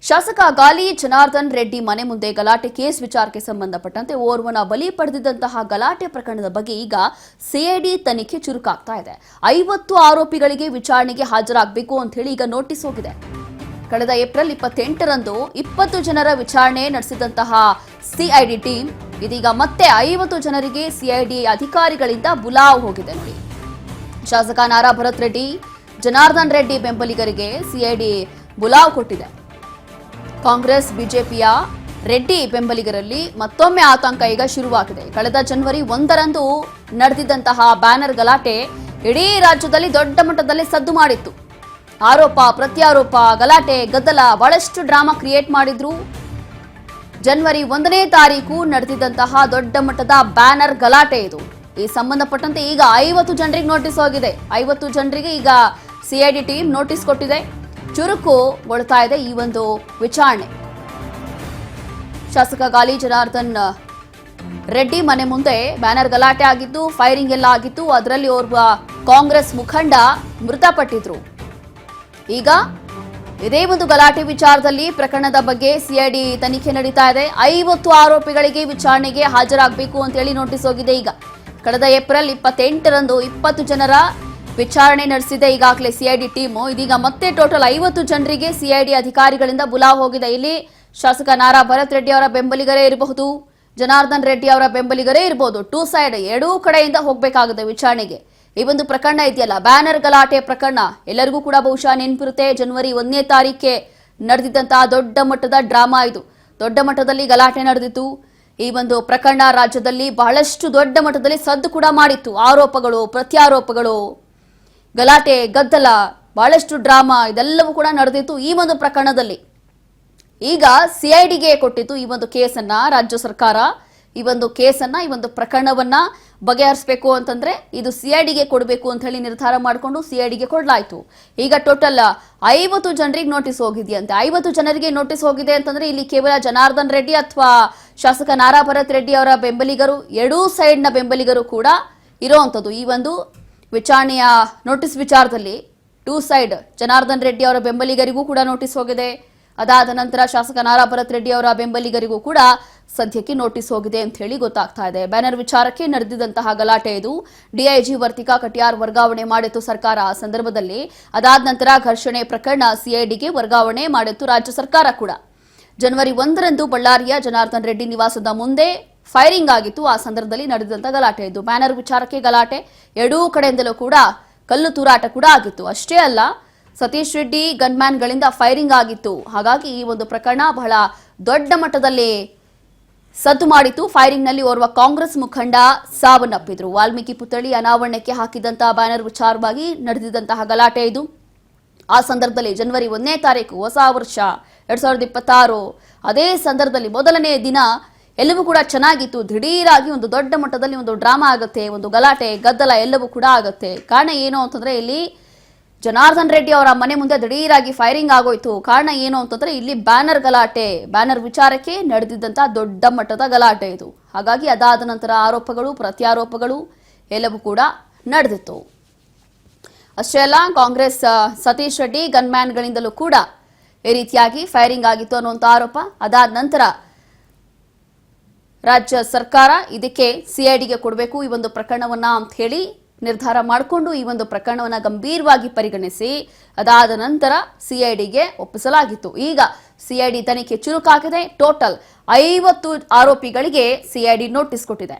ಶಾಸಕ ಗಾಲಿ ಜನಾರ್ದನ್ ರೆಡ್ಡಿ ಮನೆ ಮುಂದೆ ಗಲಾಟೆ ಕೇಸ್ ವಿಚಾರಕ್ಕೆ ಸಂಬಂಧಪಟ್ಟಂತೆ ಓರ್ವನ ಬಲಿ ಪಡೆದಿದ್ದಂತಹ ಗಲಾಟೆ ಪ್ರಕರಣದ ಬಗ್ಗೆ ಈಗ ಸಿಐಡಿ ತನಿಖೆ ಚುರುಕಾಗ್ತಾ ಇದೆ. 50 ಆರೋಪಿಗಳಿಗೆ ವಿಚಾರಣೆಗೆ ಹಾಜರಾಗಬೇಕು ಅಂತ ಹೇಳಿ ಈಗ ನೋಟಿಸ್ ಹೋಗಿದೆ. ಕಳೆದ ಏಪ್ರಿಲ್ 28ರಂದು 20 ಜನರ ವಿಚಾರಣೆ ನಡೆಸಿದಂತಹ ಸಿಐಡಿ ಟೀಮ್ ಇದೀಗ ಮತ್ತೆ 50 ಜನರಿಗೆ ಸಿಐಡಿ ಅಧಿಕಾರಿಗಳಿಂದ ಬುಲಾವ್ ಹೋಗಿದೆ ನೋಡಿ. ಶಾಸಕ ನಾರಾ ಭರತ್ ರೆಡ್ಡಿ, ಜನಾರ್ದನ್ ರೆಡ್ಡಿ ಬೆಂಬಲಿಗರಿಗೆ ಸಿಐಡಿ ಬುಲಾವ್ ಕೊಟ್ಟಿದೆ. ಕಾಂಗ್ರೆಸ್ ಬಿಜೆಪಿಯ ರೆಡ್ಡಿ ಬೆಂಬಲಿಗರಲ್ಲಿ ಮತ್ತೊಮ್ಮೆ ಆತಂಕ ಈಗ ಶುರುವಾಗಿದೆ. ಕಳೆದ ಜನವರಿ 1ರಂದು ನಡೆದಿದ್ದಂತಹ ಬ್ಯಾನರ್ ಗಲಾಟೆ ಇಡೀ ರಾಜ್ಯದಲ್ಲಿ ದೊಡ್ಡ ಮಟ್ಟದಲ್ಲಿ ಸದ್ದು ಮಾಡಿತ್ತು. ಆರೋಪ ಪ್ರತ್ಯಾರೋಪ, ಗಲಾಟೆ ಗದ್ದಲ, ಬಹಳಷ್ಟು ಡ್ರಾಮಾ ಕ್ರಿಯೇಟ್ ಮಾಡಿದ್ರು. ಜನವರಿ 1ನೇ ತಾರೀಕು ನಡೆದಿದ್ದಂತಹ ದೊಡ್ಡ ಮಟ್ಟದ ಬ್ಯಾನರ್ ಗಲಾಟೆ ಇದು. ಈ ಸಂಬಂಧಪಟ್ಟಂತೆ ಈಗ 50 ಜನರಿಗೆ ನೋಟಿಸ್ ಹೋಗಿದೆ. 50 ಜನರಿಗೆ ಈಗ ಸಿಐಡಿ ಟೀಮ್ ನೋಟಿಸ್ ಕೊಟ್ಟಿದೆ. ಚುರುಕುಗೊಳ್ತಾ ಇದೆ ಈ ಒಂದು ವಿಚಾರಣೆ. ಶಾಸಕ ಗಾಲಿ ಜನಾರ್ದನ್ ರೆಡ್ಡಿ ಮನೆ ಮುಂದೆ ಬ್ಯಾನರ್ ಗಲಾಟೆ ಆಗಿದ್ದು, ಫೈರಿಂಗ್ ಎಲ್ಲ ಆಗಿತ್ತು. ಅದರಲ್ಲಿ ಓರ್ವ ಕಾಂಗ್ರೆಸ್ ಮುಖಂಡ ಮೃತಪಟ್ಟಿದ್ರು. ಈಗ ಇದೇ ಒಂದು ಗಲಾಟೆ ವಿಚಾರದಲ್ಲಿ ಪ್ರಕರಣದ ಬಗ್ಗೆ ಸಿಐಡಿ ತನಿಖೆ ನಡೀತಾ ಇದೆ. 50 ಆರೋಪಿಗಳಿಗೆ ವಿಚಾರಣೆಗೆ ಹಾಜರಾಗಬೇಕು ಅಂತ ಹೇಳಿ ನೋಟಿಸ್ ಹೋಗಿದೆ. ಈಗ ಕಳೆದ ಏಪ್ರಿಲ್ 28ರಂದು 20 ಜನರ ವಿಚಾರಣೆ ನಡೆಸಿದೆ ಈಗಾಗಲೇ ಸಿಐಡಿ ಟೀಮು. ಇದೀಗ ಮತ್ತೆ ಟೋಟಲ್ 50 ಜನರಿಗೆ ಸಿಐಡಿ ಅಧಿಕಾರಿಗಳಿಂದ ಬುಲಾವ್ ಹೋಗಿದೆ. ಇಲ್ಲಿ ಶಾಸಕ ನಾರಾ ಭರತ್ ರೆಡ್ಡಿ ಅವರ ಬೆಂಬಲಿಗರೇ ಇರಬಹುದು, ಜನಾರ್ದನ್ ರೆಡ್ಡಿ ಅವರ ಬೆಂಬಲಿಗರೇ ಇರಬಹುದು. 2 ಸೈಡ್ ಎರಡೂ ಕಡೆಯಿಂದ ಹೋಗಬೇಕಾಗುತ್ತೆ ವಿಚಾರಣೆಗೆ. ಈ ಒಂದು ಪ್ರಕರಣ ಇದೆಯಲ್ಲ, ಬ್ಯಾನರ್ ಗಲಾಟೆ ಪ್ರಕರಣ, ಎಲ್ಲರಿಗೂ ಕೂಡ ಬಹುಶಃ ನೆನಪಿರುತ್ತೆ. ಜನವರಿ 1ನೇ ತಾರೀಕೆ ನಡೆದಿದ್ದಂತಹ ದೊಡ್ಡ ಮಟ್ಟದ ಡ್ರಾಮಾ ಇದು. ದೊಡ್ಡ ಮಟ್ಟದಲ್ಲಿ ಗಲಾಟೆ ನಡೆದಿತ್ತು. ಈ ಒಂದು ಪ್ರಕರಣ ರಾಜ್ಯದಲ್ಲಿ ಬಹಳಷ್ಟು ದೊಡ್ಡ ಮಟ್ಟದಲ್ಲಿ ಸದ್ದು ಕೂಡ ಮಾಡಿತ್ತು. ಆರೋಪಗಳು ಪ್ರತ್ಯಾರೋಪಗಳು, ಗಲಾಟೆ ಗದ್ದಲ, ಬಹಳಷ್ಟು ಡ್ರಾಮಾ ಇದೆಲ್ಲವೂ ಕೂಡ ನಡೆದಿತ್ತು ಈ ಒಂದು ಪ್ರಕರಣದಲ್ಲಿ. ಈಗ ಸಿಐಡಿಗೆ ಕೊಟ್ಟಿತ್ತು ಈ ಒಂದು ಕೇಸನ್ನ ರಾಜ್ಯ ಸರ್ಕಾರ. ಈ ಒಂದು ಪ್ರಕರಣವನ್ನ ಬಗೆಹರಿಸಬೇಕು ಅಂತಂದ್ರೆ ಇದು ಸಿಐಡಿಗೆ ಕೊಡಬೇಕು ಅಂತ ಹೇಳಿ ನಿರ್ಧಾರ ಮಾಡಿಕೊಂಡು ಸಿಐಡಿಗೆ ಕೊಡಲಾಯಿತು. ಈಗ ಟೋಟಲ್ 50 ಜನರಿಗೆ ನೋಟಿಸ್ ಹೋಗಿದೆಯಂತೆ. 50 ಜನರಿಗೆ ನೋಟಿಸ್ ಹೋಗಿದೆ ಅಂತಂದ್ರೆ ಇಲ್ಲಿ ಕೇವಲ ಜನಾರ್ದನ್ ರೆಡ್ಡಿ ಅಥವಾ ಶಾಸಕ ನಾರಾ ಭರತ್ ರೆಡ್ಡಿ ಅವರ ಬೆಂಬಲಿಗರು, ಎರಡೂ ಸೈಡ್ನ ಬೆಂಬಲಿಗರು ಕೂಡ ಇರೋವಂಥದ್ದು. ಈ ಒಂದು ವಿಚಾರಣೆಯ ನೋಟಿಸ್ ವಿಚಾರದಲ್ಲಿ 2 ಸೈಡ್ ಜನಾರ್ದನ್ ರೆಡ್ಡಿ ಅವರ ಬೆಂಬಲಿಗರಿಗೂ ಕೂಡ ನೋಟಿಸ್ ಹೋಗಿದೆ. ಅದಾದ ನಂತರ ಶಾಸಕ ನಾರಾ ಭರತ್ ರೆಡ್ಡಿ ಅವರ ಬೆಂಬಲಿಗರಿಗೂ ಕೂಡ ಸದ್ಯಕ್ಕೆ ನೋಟಿಸ್ ಹೋಗಿದೆ ಅಂತ ಹೇಳಿ ಗೊತ್ತಾಗ್ತಾ ಇದೆ. ಬ್ಯಾನರ್ ವಿಚಾರಕ್ಕೆ ನಡೆದಿದ್ದಂತಹ ಗಲಾಟೆ ಇದು. ಡಿಐಜಿ ವರ್ತಿಕಾ ಕಟಿಯಾರ್ ವರ್ಗಾವಣೆ ಮಾಡಿತ್ತು ಸರ್ಕಾರ ಆ ಸಂದರ್ಭದಲ್ಲಿ. ಅದಾದ ನಂತರ ಘರ್ಷಣೆ ಪ್ರಕರಣ ಸಿಐಡಿಗೆ ವರ್ಗಾವಣೆ ಮಾಡಿತ್ತು ರಾಜ್ಯ ಸರ್ಕಾರ ಕೂಡ. ಜನವರಿ 1ರಂದು ಬಳ್ಳಾರಿಯ ಜನಾರ್ದನ್ ರೆಡ್ಡಿ ನಿವಾಸದ ಮುಂದೆ ಫೈರಿಂಗ್ ಆಗಿತ್ತು. ಆ ಸಂದರ್ಭದಲ್ಲಿ ನಡೆದಂತ ಗಲಾಟೆ ಇದು. ಬ್ಯಾನರ್ ವಿಚಾರಕ್ಕೆ ಗಲಾಟೆ, ಎರಡೂ ಕಡೆಯಿಂದಲೂ ಕೂಡ ಕಲ್ಲು ತೂರಾಟ ಕೂಡ ಆಗಿತ್ತು. ಅಷ್ಟೇ ಅಲ್ಲ, ಸತೀಶ್ ರೆಡ್ಡಿ ಗನ್ಮ್ಯಾನ್ಗಳಿಂದ ಫೈರಿಂಗ್ ಆಗಿತ್ತು. ಹಾಗಾಗಿ ಈ ಒಂದು ಪ್ರಕರಣ ಬಹಳ ದೊಡ್ಡ ಮಟ್ಟದಲ್ಲಿ ಸದ್ದು ಮಾಡಿತ್ತು. ಫೈರಿಂಗ್ ನಲ್ಲಿ ಓರ್ವ ಕಾಂಗ್ರೆಸ್ ಮುಖಂಡ ಸಾವನ್ನಪ್ಪಿದ್ರು. ವಾಲ್ಮೀಕಿ ಪುತ್ಥಳಿ ಅನಾವರಣಕ್ಕೆ ಹಾಕಿದಂತಹ ಬ್ಯಾನರ್ ವಿಚಾರವಾಗಿ ನಡೆದಿದ್ದಂತಹ ಗಲಾಟೆ ಇದು. ಆ ಸಂದರ್ಭದಲ್ಲಿ ಜನವರಿ 1ನೇ ತಾರೀಕು ಹೊಸ ವರ್ಷ 2026, ಅದೇ ಸಂದರ್ಭದಲ್ಲಿ ಮೊದಲನೇ ದಿನ ಎಲ್ಲವೂ ಕೂಡ ಚೆನ್ನಾಗಿತ್ತು. ದಿಢೀರಾಗಿ ಒಂದು ದೊಡ್ಡ ಮಟ್ಟದಲ್ಲಿ ಒಂದು ಡ್ರಾಮಾ ಆಗುತ್ತೆ, ಒಂದು ಗಲಾಟೆ ಗದ್ದಲ ಎಲ್ಲವೂ ಕೂಡ ಆಗುತ್ತೆ. ಕಾರಣ ಏನು ಅಂತಂದ್ರೆ ಇಲ್ಲಿ ಜನಾರ್ದನ್ ರೆಡ್ಡಿ ಅವರ ಮನೆ ಮುಂದೆ ದಿಢೀರಾಗಿ ಫೈರಿಂಗ್ ಆಗೋಯ್ತು. ಕಾರಣ ಏನು ಅಂತಂದ್ರೆ ಇಲ್ಲಿ ಬ್ಯಾನರ್ ಗಲಾಟೆ, ಬ್ಯಾನರ್ ವಿಚಾರಕ್ಕೆ ನಡೆದಿದ್ದಂತಹ ದೊಡ್ಡ ಮಟ್ಟದ ಗಲಾಟೆ ಇದು. ಹಾಗಾಗಿ ಅದಾದ ನಂತರ ಆರೋಪಗಳು ಪ್ರತ್ಯಾರೋಪಗಳು ಎಲ್ಲವೂ ಕೂಡ ನಡೆದಿತ್ತು. ಅಷ್ಟೇ ಅಲ್ಲ, ಕಾಂಗ್ರೆಸ್ ಸತೀಶ್ ರೆಡ್ಡಿ ಗನ್ಮ್ಯಾನ್ಗಳಿಂದಲೂ ಕೂಡ ಈ ರೀತಿಯಾಗಿ ಫೈರಿಂಗ್ ಆಗಿತ್ತು ಅನ್ನುವಂಥ ಆರೋಪ. ಅದಾದ ನಂತರ ರಾಜ್ಯ ಸರ್ಕಾರ ಇದಕ್ಕೆ ಸಿಐಡಿಗೆ ಕೊಡಬೇಕು ಈ ಒಂದು ಪ್ರಕರಣವನ್ನ ಅಂತ ಹೇಳಿ ನಿರ್ಧಾರ ಮಾಡಿಕೊಂಡು ಈ ಒಂದು ಪ್ರಕರಣವನ್ನ ಗಂಭೀರವಾಗಿ ಪರಿಗಣಿಸಿ ಅದಾದ ನಂತರ ಸಿಐಡಿಗೆ ಒಪ್ಪಿಸಲಾಗಿತ್ತು. ಈಗ ಸಿಐಡಿ ತನಿಖೆ ಚುರುಕಾಗಿದೆ. ಟೋಟಲ್ 50 ಆರೋಪಿಗಳಿಗೆ ಸಿಐಡಿ ನೋಟಿಸ್ ಕೊಟ್ಟಿದೆ.